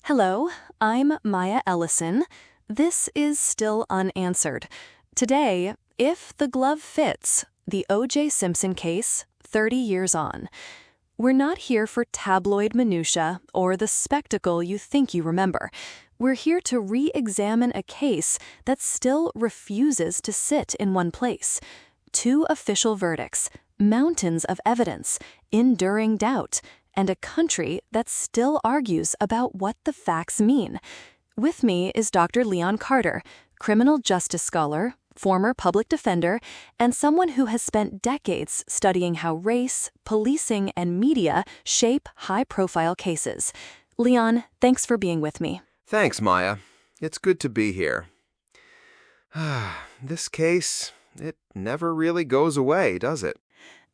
Hello, I'm Maya Ellison. This is Still Unanswered. Today, If the Glove Fits, the O.J. Simpson case, 30 years on. We're not here for tabloid minutia or the spectacle you think you remember. We're here to re-examine a case that still refuses to sit in one place. 2 official verdicts, mountains of evidence, enduring doubt, and a country that still argues about what the facts mean. With me is Dr. Leon Carter, criminal justice scholar, former public defender, and someone who has spent decades studying how race, policing, and media shape high-profile cases. Leon, thanks for being with me. Thanks, Maya. It's good to be here. This case, it never really goes away, does it?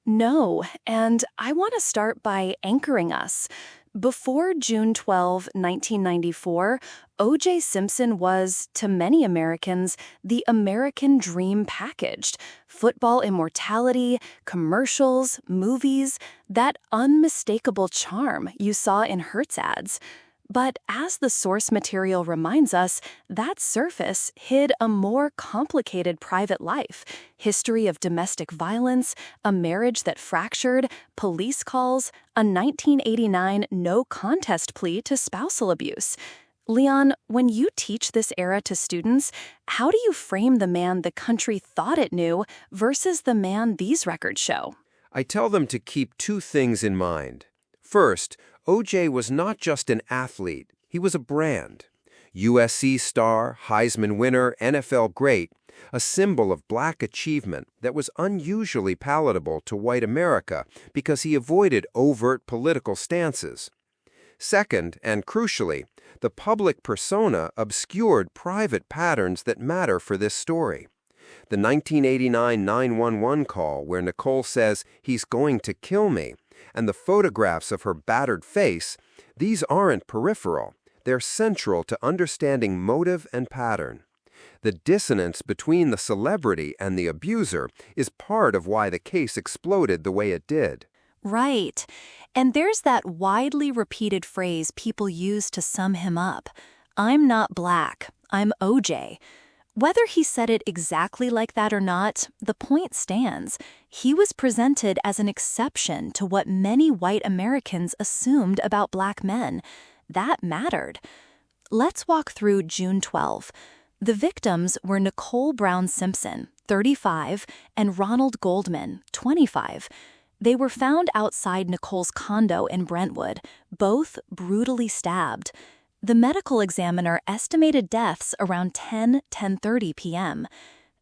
No, and I want to start by anchoring us. Before June 12, 1994, O.J. Simpson was, to many Americans, the American dream packaged. Football immortality, commercials, movies, that unmistakable charm you saw in Hertz ads. But as the source material reminds us, that surface hid a more complicated private life, history of domestic violence, a marriage that fractured, police calls, a 1989 no-contest plea to spousal abuse. Leon, when you teach this era to students, how do you frame the man the country thought it knew versus the man these records show? I tell them to keep 2 things in mind. First, O.J. was not just an athlete, he was a brand. USC star, Heisman winner, NFL great, a symbol of black achievement that was unusually palatable to white America because he avoided overt political stances. Second, and crucially, the public persona obscured private patterns that matter for this story. The 1989 911 call where Nicole says, "He's going to kill me," and the photographs of her battered face, these aren't peripheral. They're central to understanding motive and pattern. The dissonance between the celebrity and the abuser is part of why the case exploded the way it did. Right. And there's that widely repeated phrase people use to sum him up. I'm not black. I'm O.J. Whether he said it exactly like that or not, the point stands. He was presented as an exception to what many white Americans assumed about black men. That mattered. Let's walk through June 12. The victims were Nicole Brown Simpson, 35, and Ronald Goldman, 25. They were found outside Nicole's condo in Brentwood, both brutally stabbed. The medical examiner estimated deaths around 10:30 p.m.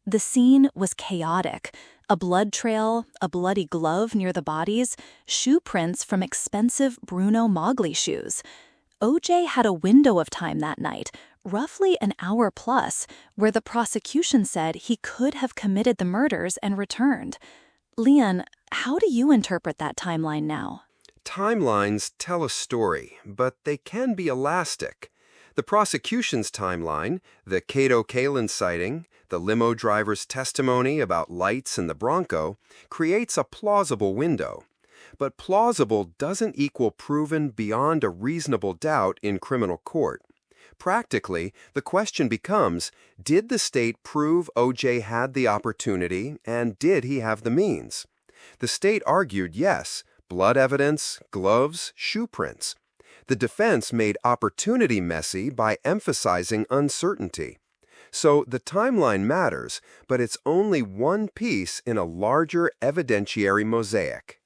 The scene was chaotic. A blood trail, a bloody glove near the bodies, shoe prints from expensive Bruno Magli shoes. O.J. had a window of time that night, roughly an hour plus, where the prosecution said he could have committed the murders and returned. Leon, how do you interpret that timeline now? Timelines tell a story, but they can be elastic. The prosecution's timeline, the Cato Kalin sighting, the limo driver's testimony about lights in the Bronco, creates a plausible window. But plausible doesn't equal proven beyond a reasonable doubt in criminal court. Practically, the question becomes, did the state prove O.J. had the opportunity, and did he have the means? The state argued yes. Blood evidence, gloves, shoe prints. The defense made opportunity messy by emphasizing uncertainty. So the timeline matters, but it's only one piece in a larger evidentiary mosaic.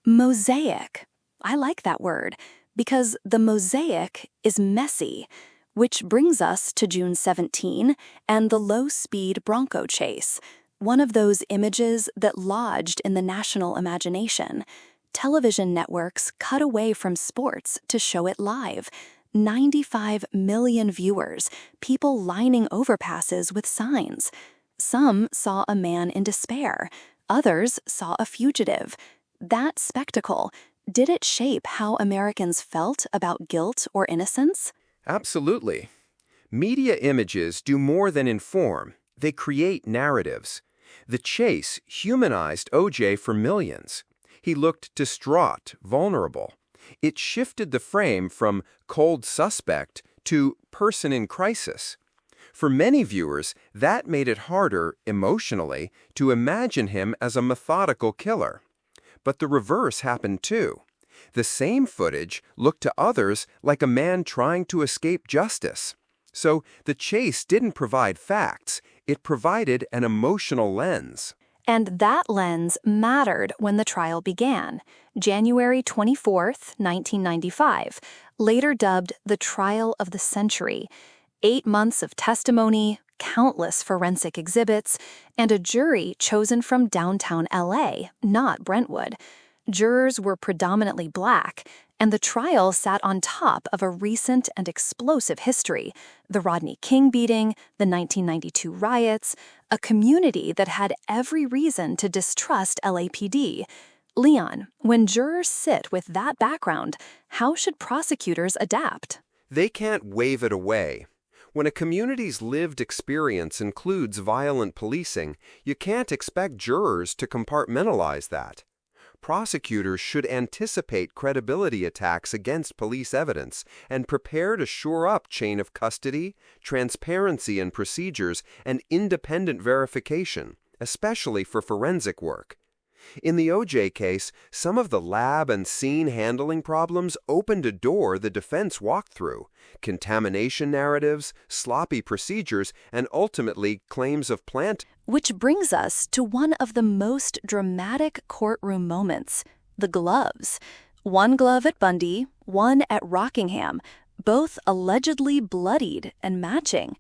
Mosaic. I like that word, because the mosaic is messy, which brings us to June 17 and the low-speed Bronco chase, one of those images that lodged in the national imagination. Television networks cut away from sports to show it live. 95 million viewers, people lining overpasses with signs. Some saw a man in despair. Others saw a fugitive. That spectacle, did it shape how Americans felt about guilt or innocence? Absolutely. Media images do more than inform. They create narratives. The chase humanized O.J. for millions. He looked distraught, vulnerable. It shifted the frame from cold suspect to person in crisis. For many viewers, that made it harder, emotionally, to imagine him as a methodical killer. But the reverse happened too. The same footage looked to others like a man trying to escape justice. So the chase didn't provide facts, it provided an emotional lens. And that lens mattered when the trial began, January 24th, 1995, later dubbed the trial of the century. 8 months of testimony, countless forensic exhibits, and a jury chosen from downtown LA, not Brentwood. Jurors were predominantly black, and the trial sat on top of a recent and explosive history, the Rodney King beating, the 1992 riots, a community that had every reason to distrust LAPD. Leon, when jurors sit with that background, how should prosecutors adapt? They can't wave it away. When a community's lived experience includes violent policing, you can't expect jurors to compartmentalize that. Prosecutors should anticipate credibility attacks against police evidence and prepare to shore up chain of custody, transparency in procedures, and independent verification, especially for forensic work. In the O.J. case, some of the lab and scene handling problems opened a door the defense walked through: contamination narratives, sloppy procedures, and ultimately claims of plant. Which brings us to one of the most dramatic courtroom moments, the gloves. One glove at Bundy, one at Rockingham, both allegedly bloodied and matching.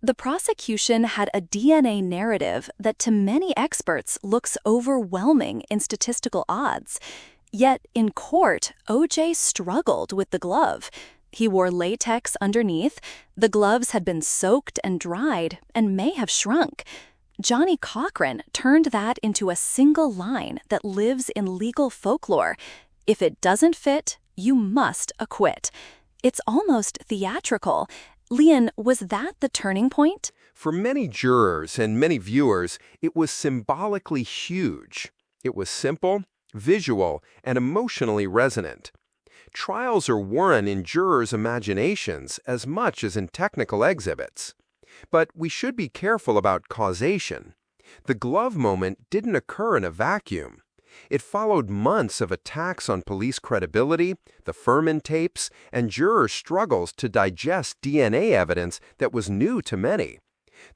The prosecution had a DNA narrative that to many experts looks overwhelming in statistical odds. Yet in court, O.J. struggled with the glove. He wore latex underneath. The gloves had been soaked and dried and may have shrunk. Johnny Cochran turned that into a single line that lives in legal folklore: if it doesn't fit, you must acquit. It's almost theatrical. Leon, was that the turning point? For many jurors and many viewers, it was symbolically huge. It was simple, visual, and emotionally resonant. Trials are won in jurors' imaginations as much as in technical exhibits. But we should be careful about causation. The glove moment didn't occur in a vacuum. It followed months of attacks on police credibility, the Furman tapes, and jurors' struggles to digest DNA evidence that was new to many.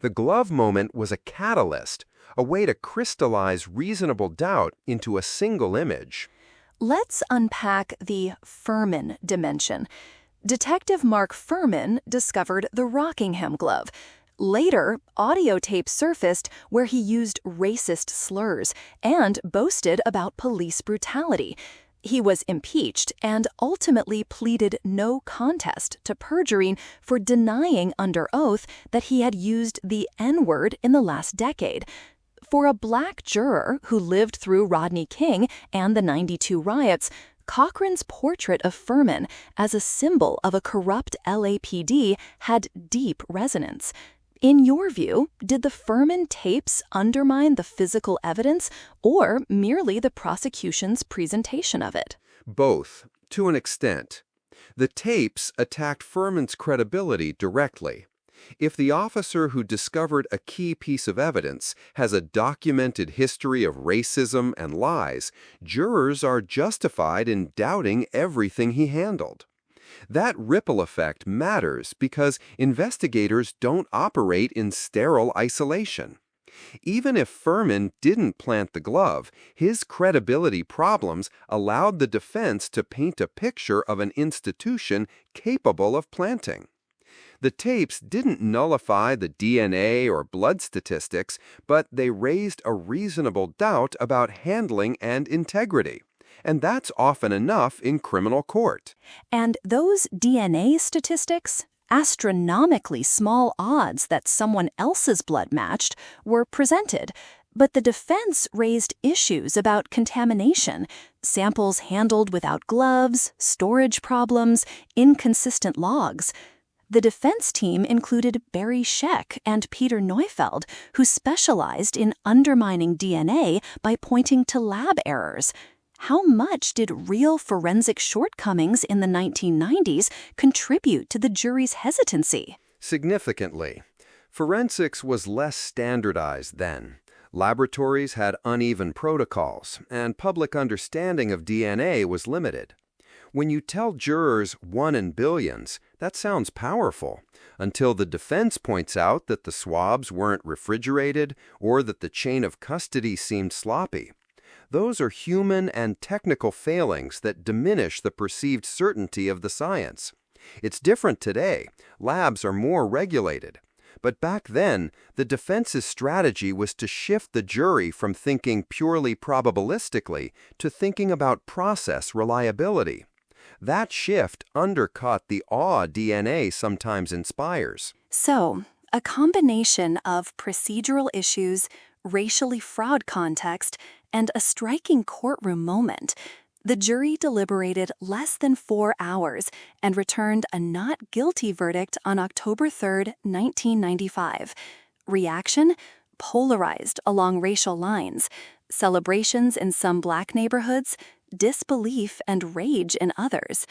The glove moment was a catalyst, a way to crystallize reasonable doubt into a single image. Let's unpack the Furman dimension. Detective Mark Furman discovered the Rockingham glove. Later, audio tape surfaced where he used racist slurs and boasted about police brutality. He was impeached and ultimately pleaded no contest to perjury for denying under oath that he had used the N-word in the last decade. For a black juror who lived through Rodney King and the 92 riots, Cochran's portrait of Furman as a symbol of a corrupt LAPD had deep resonance. In your view, did the Furman tapes undermine the physical evidence or merely the prosecution's presentation of it? Both, to an extent. The tapes attacked Furman's credibility directly. If the officer who discovered a key piece of evidence has a documented history of racism and lies, jurors are justified in doubting everything he handled. That ripple effect matters because investigators don't operate in sterile isolation. Even if Furman didn't plant the glove, his credibility problems allowed the defense to paint a picture of an institution capable of planting. The tapes didn't nullify the DNA or blood statistics, but they raised a reasonable doubt about handling and integrity. And that's often enough in criminal court. And those DNA statistics, astronomically small odds that someone else's blood matched, were presented. But the defense raised issues about contamination, samples handled without gloves, storage problems, inconsistent logs. The defense team included Barry Scheck and Peter Neufeld, who specialized in undermining DNA by pointing to lab errors. How much did real forensic shortcomings in the 1990s contribute to the jury's hesitancy? Significantly. Forensics was less standardized then. Laboratories had uneven protocols, and public understanding of DNA was limited. When you tell jurors 1 in billions, that sounds powerful, until the defense points out that the swabs weren't refrigerated or that the chain of custody seemed sloppy. Those are human and technical failings that diminish the perceived certainty of the science. It's different today. Labs are more regulated. But back then, the defense's strategy was to shift the jury from thinking purely probabilistically to thinking about process reliability. That shift undercut the awe DNA sometimes inspires. So, a combination of procedural issues, racially fraud context, and a striking courtroom moment. The jury deliberated less than 4 hours and returned a not guilty verdict on October 3, 1995. Reaction? Polarized along racial lines. Celebrations in some Black neighborhoods, disbelief and rage in others.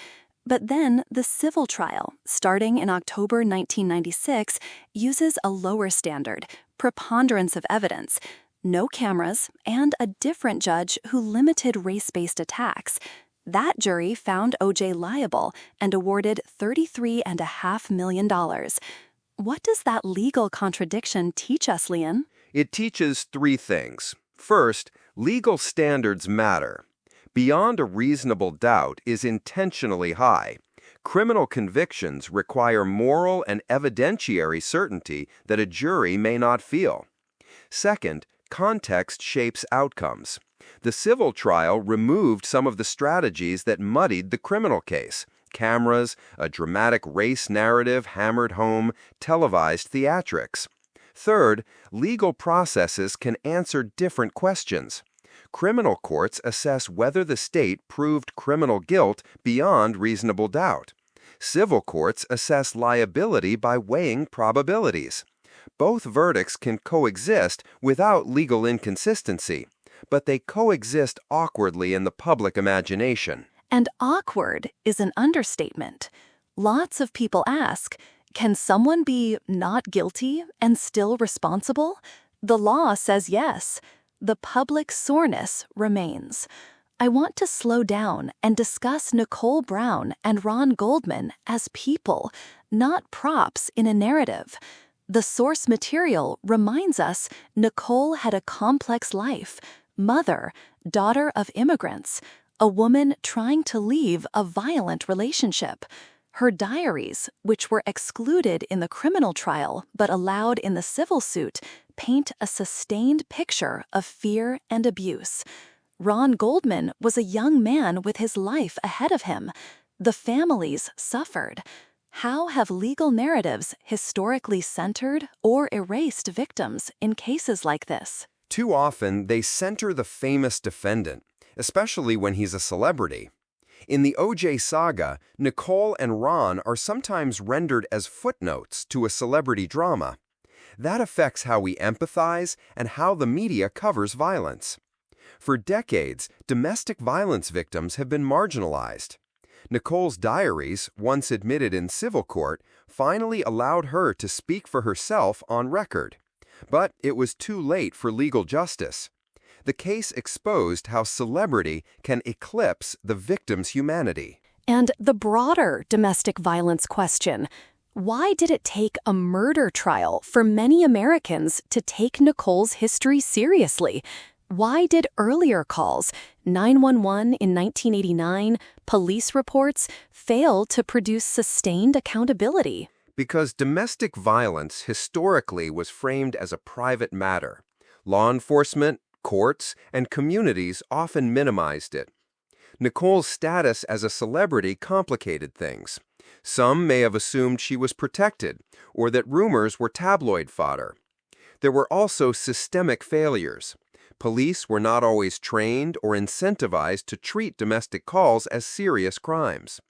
But then the civil trial, starting in October 1996, uses a lower standard, preponderance of evidence, no cameras, and a different judge who limited race-based attacks. That jury found O.J. liable and awarded $33.5 million. What does that legal contradiction teach us, Lian? It teaches 3 things. First, legal standards matter. Beyond a reasonable doubt is intentionally high. Criminal convictions require moral and evidentiary certainty that a jury may not feel. Second, context shapes outcomes. The civil trial removed some of the strategies that muddied the criminal case. Cameras, a dramatic race narrative hammered home, televised theatrics. Third, legal processes can answer different questions. Criminal courts assess whether the state proved criminal guilt beyond reasonable doubt. Civil courts assess liability by weighing probabilities. Both verdicts can coexist without legal inconsistency, but they coexist awkwardly in the public imagination. And awkward is an understatement. Lots of people ask, can someone be not guilty and still responsible? The law says yes. The public soreness remains. I want to slow down and discuss Nicole Brown and Ron Goldman as people, not props in a narrative. The source material reminds us Nicole had a complex life, mother, daughter of immigrants, a woman trying to leave a violent relationship. Her diaries, which were excluded in the criminal trial but allowed in the civil suit, paint a sustained picture of fear and abuse. Ron Goldman was a young man with his life ahead of him. The families suffered. How have legal narratives historically centered or erased victims in cases like this? Too often, they center the famous defendant, especially when he's a celebrity. In the O.J. saga, Nicole and Ron are sometimes rendered as footnotes to a celebrity drama. That affects how we empathize and how the media covers violence. For decades, domestic violence victims have been marginalized. Nicole's diaries, once admitted in civil court, finally allowed her to speak for herself on record. But it was too late for legal justice. The case exposed how celebrity can eclipse the victim's humanity. And the broader domestic violence question: why did it take a murder trial for many Americans to take Nicole's history seriously? Why did earlier calls, 911 in 1989, police reports, fail to produce sustained accountability? Because domestic violence historically was framed as a private matter. Law enforcement, courts, and communities often minimized it. Nicole's status as a celebrity complicated things. Some may have assumed she was protected, or that rumors were tabloid fodder. There were also systemic failures. Police were not always trained or incentivized to treat domestic calls as serious crimes.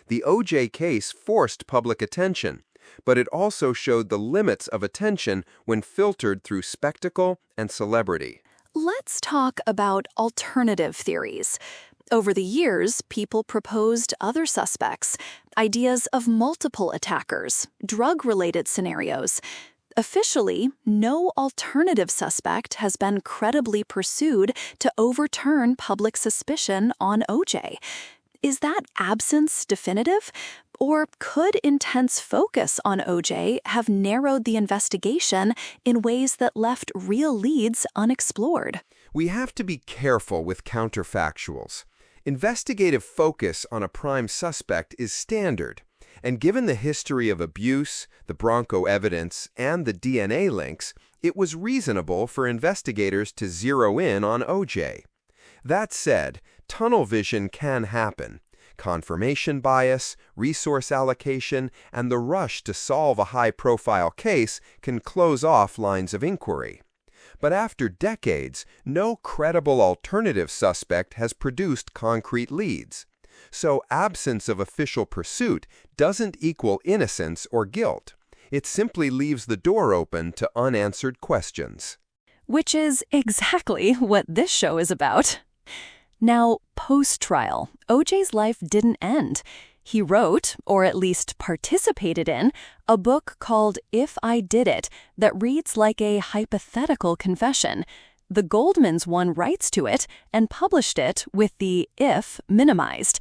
The O.J. case forced public attention, but it also showed the limits of attention when filtered through spectacle and celebrity. Let's talk about alternative theories. Over the years, people proposed other suspects, ideas of multiple attackers, drug-related scenarios. Officially, no alternative suspect has been credibly pursued to overturn public suspicion on O.J. Is that absence definitive? Or could intense focus on O.J. have narrowed the investigation in ways that left real leads unexplored? We have to be careful with counterfactuals. Investigative focus on a prime suspect is standard, and given the history of abuse, the Bronco evidence, and the DNA links, it was reasonable for investigators to zero in on O.J. That said, tunnel vision can happen. Confirmation bias, resource allocation, and the rush to solve a high-profile case can close off lines of inquiry. But after decades, no credible alternative suspect has produced concrete leads. So absence of official pursuit doesn't equal innocence or guilt. It simply leaves the door open to unanswered questions. Which is exactly what this show is about. Now, post-trial, O.J.'s life didn't end. He wrote, or at least participated in, a book called If I Did It that reads like a hypothetical confession. The Goldmans won rights to it and published it with the "if" minimized.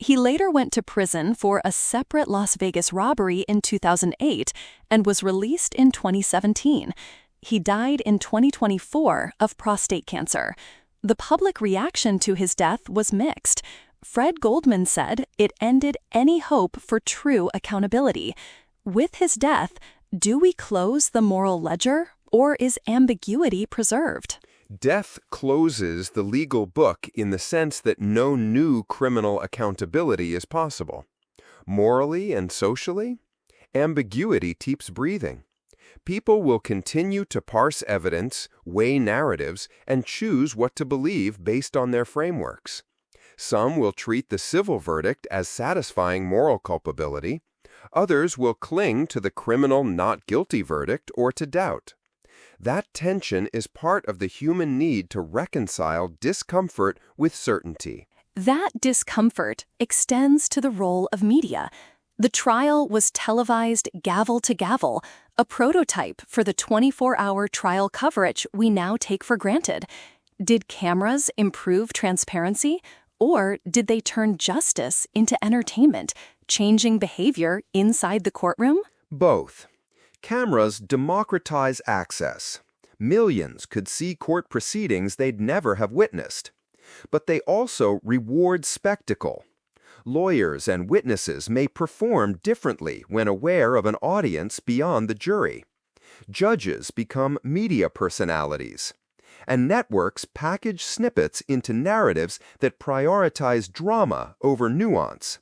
He later went to prison for a separate Las Vegas robbery in 2008 and was released in 2017. He died in 2024 of prostate cancer. The public reaction to his death was mixed. Fred Goldman said it ended any hope for true accountability. With his death, do we close the moral ledger, or is ambiguity preserved? Death closes the legal book in the sense that no new criminal accountability is possible. Morally and socially, ambiguity keeps breathing. People will continue to parse evidence, weigh narratives, and choose what to believe based on their frameworks. Some will treat the civil verdict as satisfying moral culpability. Others will cling to the criminal not guilty verdict or to doubt. That tension is part of the human need to reconcile discomfort with certainty. That discomfort extends to the role of media. The trial was televised gavel to gavel, a prototype for the 24-hour trial coverage we now take for granted. Did cameras improve transparency, or did they turn justice into entertainment, changing behavior inside the courtroom? Both. Cameras democratize access. Millions could see court proceedings they'd never have witnessed. But they also reward spectacle. Lawyers and witnesses may perform differently when aware of an audience beyond the jury. Judges become media personalities. And networks package snippets into narratives that prioritize drama over nuance.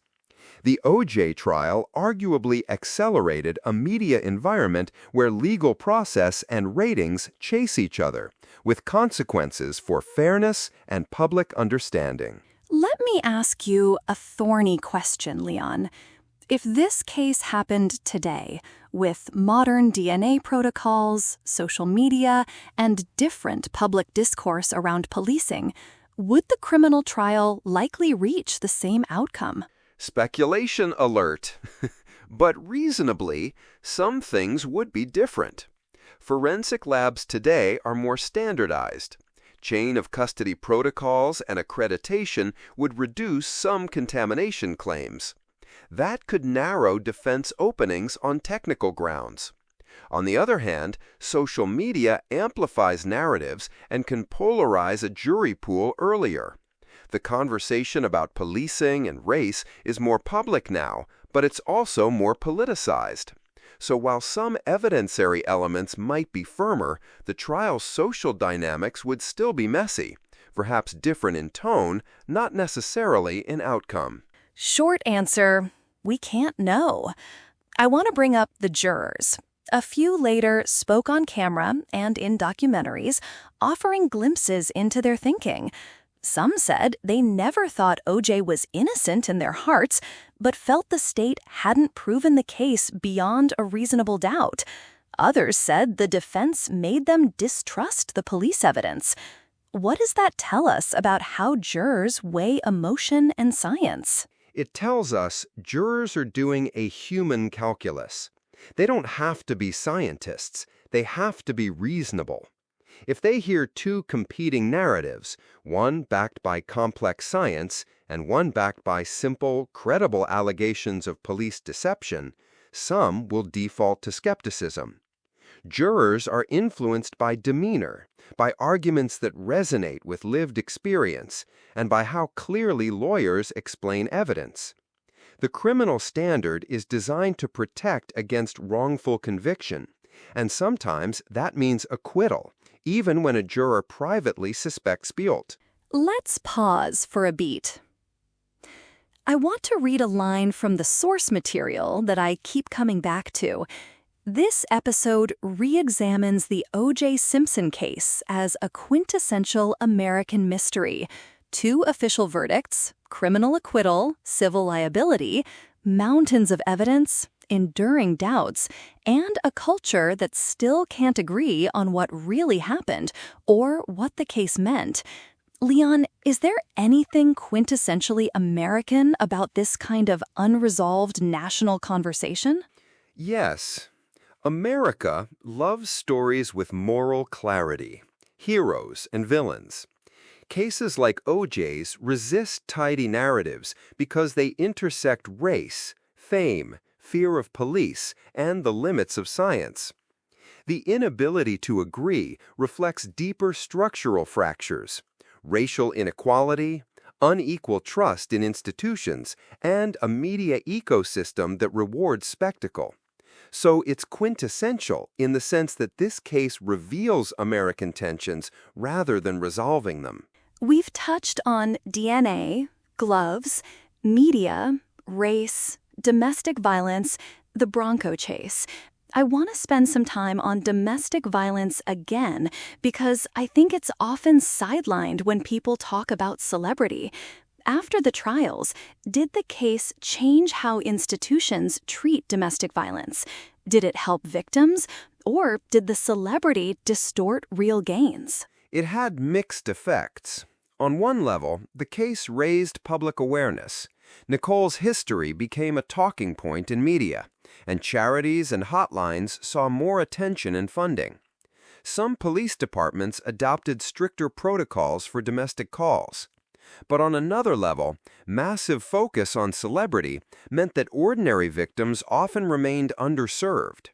The O.J. trial arguably accelerated a media environment where legal process and ratings chase each other, with consequences for fairness and public understanding. Let me ask you a thorny question, Leon. If this case happened today, with modern DNA protocols, social media, and different public discourse around policing, would the criminal trial likely reach the same outcome? Speculation alert. But reasonably, some things would be different. Forensic labs today are more standardized. Chain of custody protocols and accreditation would reduce some contamination claims. That could narrow defense openings on technical grounds. On the other hand, social media amplifies narratives and can polarize a jury pool earlier. The conversation about policing and race is more public now, but it's also more politicized. So while some evidentiary elements might be firmer, the trial's social dynamics would still be messy, perhaps different in tone, not necessarily in outcome. Short answer, we can't know. I want to bring up the jurors. A few later spoke on camera and in documentaries, offering glimpses into their thinking. Some said they never thought O.J. was innocent in their hearts, but felt the state hadn't proven the case beyond a reasonable doubt. Others said the defense made them distrust the police evidence. What does that tell us about how jurors weigh emotion and science? It tells us jurors are doing a human calculus. They don't have to be scientists. They have to be reasonable. If they hear two competing narratives, one backed by complex science and one backed by simple, credible allegations of police deception, some will default to skepticism. Jurors are influenced by demeanor, by arguments that resonate with lived experience, and by how clearly lawyers explain evidence. The criminal standard is designed to protect against wrongful conviction, and sometimes that means acquittal, even when a juror privately suspects guilt. Let's pause for a beat. I want to read a line from the source material that I keep coming back to. This episode re-examines the O.J. Simpson case as a quintessential American mystery. 2 official verdicts, criminal acquittal, civil liability, mountains of evidence, enduring doubts, and a culture that still can't agree on what really happened or what the case meant. Leon, is there anything quintessentially American about this kind of unresolved national conversation? Yes. America loves stories with moral clarity, heroes and villains. Cases like O.J.'s resist tidy narratives because they intersect race, fame, fear of police, and the limits of science. The inability to agree reflects deeper structural fractures, racial inequality, unequal trust in institutions, and a media ecosystem that rewards spectacle. So it's quintessential in the sense that this case reveals American tensions rather than resolving them. We've touched on DNA, gloves, media, race, domestic violence, the Bronco chase. I want to spend some time on domestic violence again because I think it's often sidelined when people talk about celebrity. After the trials, did the case change how institutions treat domestic violence? Did it help victims, or did the celebrity distort real gains? It had mixed effects. On one level, the case raised public awareness. Nicole's history became a talking point in media, and charities and hotlines saw more attention and funding. Some police departments adopted stricter protocols for domestic calls. But on another level, massive focus on celebrity meant that ordinary victims often remained underserved.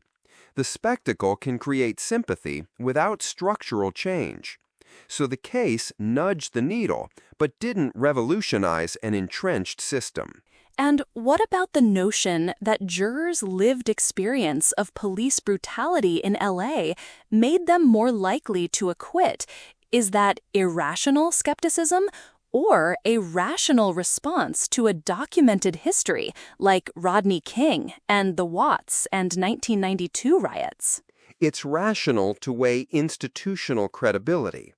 The spectacle can create sympathy without structural change. So the case nudged the needle, but didn't revolutionize an entrenched system. And what about the notion that jurors' lived experience of police brutality in L.A. made them more likely to acquit? Is that irrational skepticism or a rational response to a documented history like Rodney King and the Watts and 1992 riots? It's rational to weigh institutional credibility.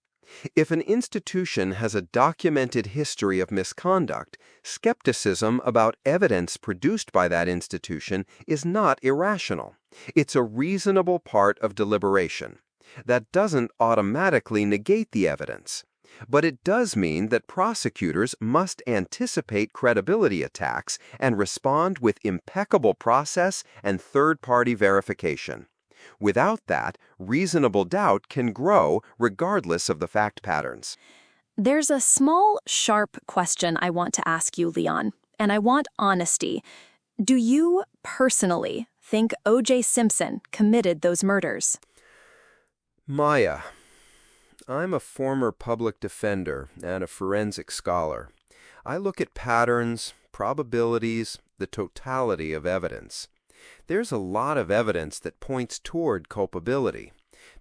If an institution has a documented history of misconduct, skepticism about evidence produced by that institution is not irrational. It's a reasonable part of deliberation. That doesn't automatically negate the evidence. But it does mean that prosecutors must anticipate credibility attacks and respond with impeccable process and third-party verification. Without that, reasonable doubt can grow regardless of the fact patterns. There's a small, sharp question I want to ask you, Leon, and I want honesty. Do you, personally, think O.J. Simpson committed those murders? Maya, I'm a former public defender and a forensic scholar. I look at patterns, probabilities, the totality of evidence. There's a lot of evidence that points toward culpability.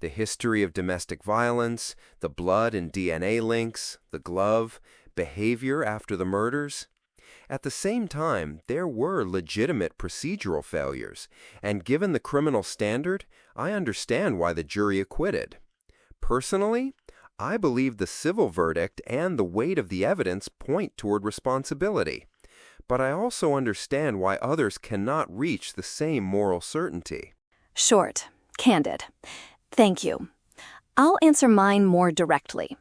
The history of domestic violence, the blood and DNA links, the glove, behavior after the murders. At the same time, there were legitimate procedural failures, and given the criminal standard, I understand why the jury acquitted. Personally, I believe the civil verdict and the weight of the evidence point toward responsibility. But I also understand why others cannot reach the same moral certainty. Short, candid. Thank you. I'll answer mine more directly.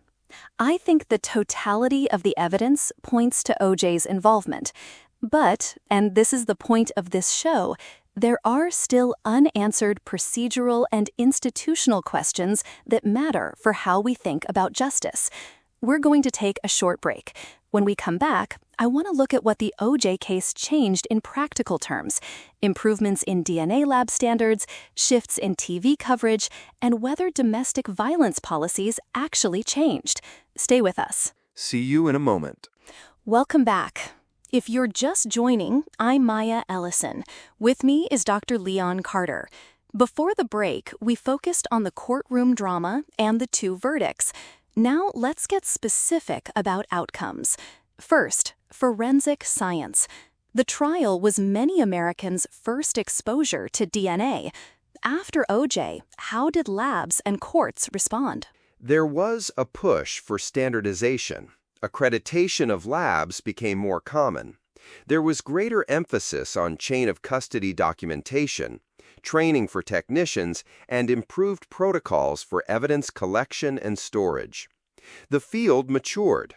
I think the totality of the evidence points to OJ's involvement. But, and this is the point of this show, there are still unanswered procedural and institutional questions that matter for how we think about justice. We're going to take a short break. When we come back, I want to look at what the OJ case changed in practical terms, improvements in DNA lab standards, shifts in TV coverage, and whether domestic violence policies actually changed. Stay with us. See you in a moment. Welcome back. If you're just joining, I'm Maya Ellison. With me is Dr. Leon Carter. Before the break, we focused on the courtroom drama and the two verdicts. Now let's get specific about outcomes. First, forensic science. The trial was many Americans' first exposure to DNA. After OJ, how did labs and courts respond? There was a push for standardization. Accreditation of labs became more common. There was greater emphasis on chain of custody documentation, training for technicians, and improved protocols for evidence collection and storage. The field matured.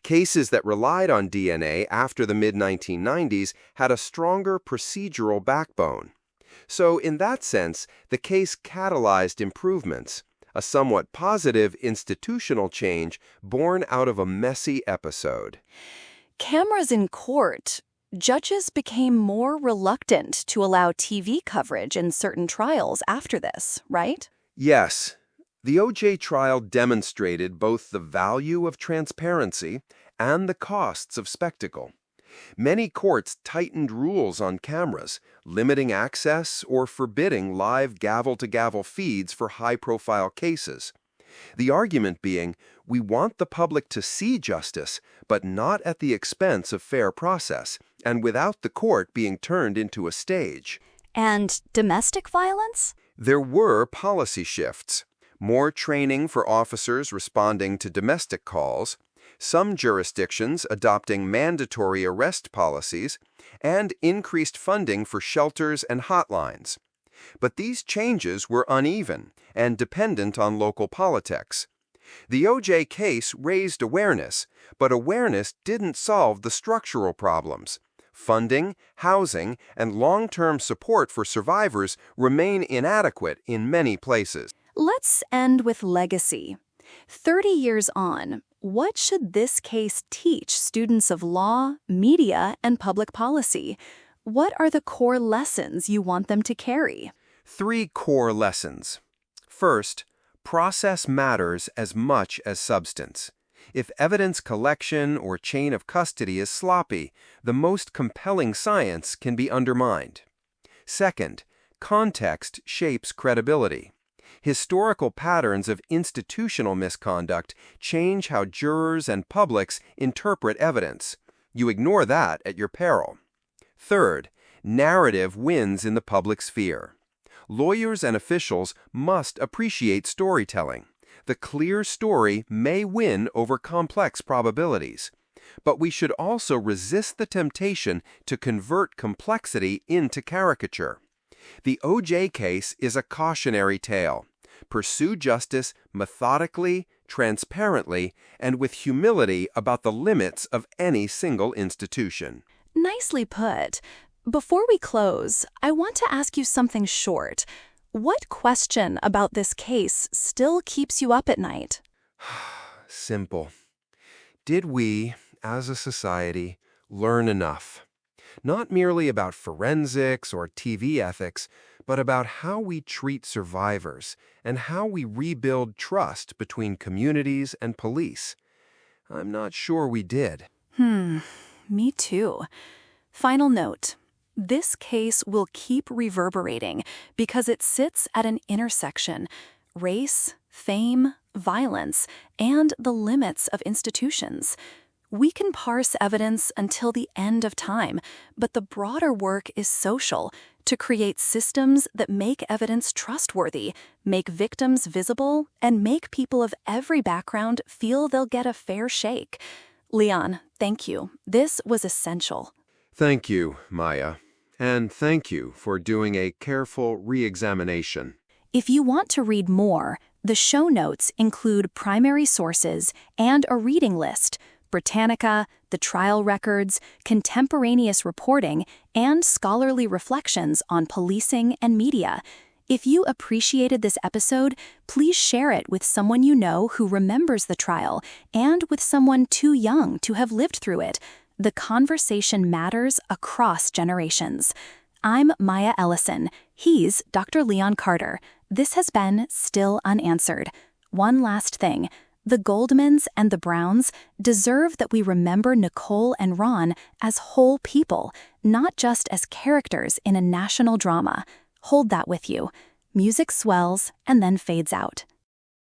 Cases that relied on DNA after the mid-1990s had a stronger procedural backbone. So, in that sense, the case catalyzed improvements, a somewhat positive institutional change born out of a messy episode. Cameras in court. Judges became more reluctant to allow TV coverage in certain trials after this, right? Yes. The OJ trial demonstrated both the value of transparency and the costs of spectacle. Many courts tightened rules on cameras, limiting access or forbidding live gavel-to-gavel feeds for high-profile cases. The argument being, we want the public to see justice, but not at the expense of fair process, and without the court being turned into a stage. And domestic violence? There were policy shifts. More training for officers responding to domestic calls, some jurisdictions adopting mandatory arrest policies, and increased funding for shelters and hotlines. But these changes were uneven and dependent on local politics. The OJ case raised awareness, but awareness didn't solve the structural problems. Funding, housing, and long-term support for survivors remain inadequate in many places. Let's end with legacy. 30 years on, what should this case teach students of law, media, and public policy? What are the core lessons you want them to carry? 3 core lessons. First, process matters as much as substance. If evidence collection or chain of custody is sloppy, the most compelling science can be undermined. Second, context shapes credibility. Historical patterns of institutional misconduct change how jurors and publics interpret evidence. You ignore that at your peril. Third, narrative wins in the public sphere. Lawyers and officials must appreciate storytelling. The clear story may win over complex probabilities. But we should also resist the temptation to convert complexity into caricature. The OJ case is a cautionary tale. Pursue justice methodically, transparently, and with humility about the limits of any single institution. Nicely put. Before we close, I want to ask you something short. What question about this case still keeps you up at night? Simple. Did we, as a society, learn enough? Not merely about forensics or TV ethics, but about how we treat survivors and how we rebuild trust between communities and police. I'm not sure we did. Me too. Final note. This case will keep reverberating because it sits at an intersection: race, fame, violence, and the limits of institutions. We can parse evidence until the end of time, but the broader work is social, to create systems that make evidence trustworthy, make victims visible, and make people of every background feel they'll get a fair shake. Leon, thank you. This was essential. Thank you, Maya. And thank you for doing a careful re-examination. If you want to read more, The show notes include primary sources and a reading list, Britannica, the trial records, contemporaneous reporting, and scholarly reflections on policing and media. If you appreciated this episode, please share it with someone you know who remembers the trial and with someone too young to have lived through it. The conversation matters across generations. I'm Maya Ellison. He's Dr. Leon Carter. This has been Still Unanswered. One last thing. The Goldmans and the Browns deserve that we remember Nicole and Ron as whole people, not just as characters in a national drama. Hold that with you. Music swells and then fades out.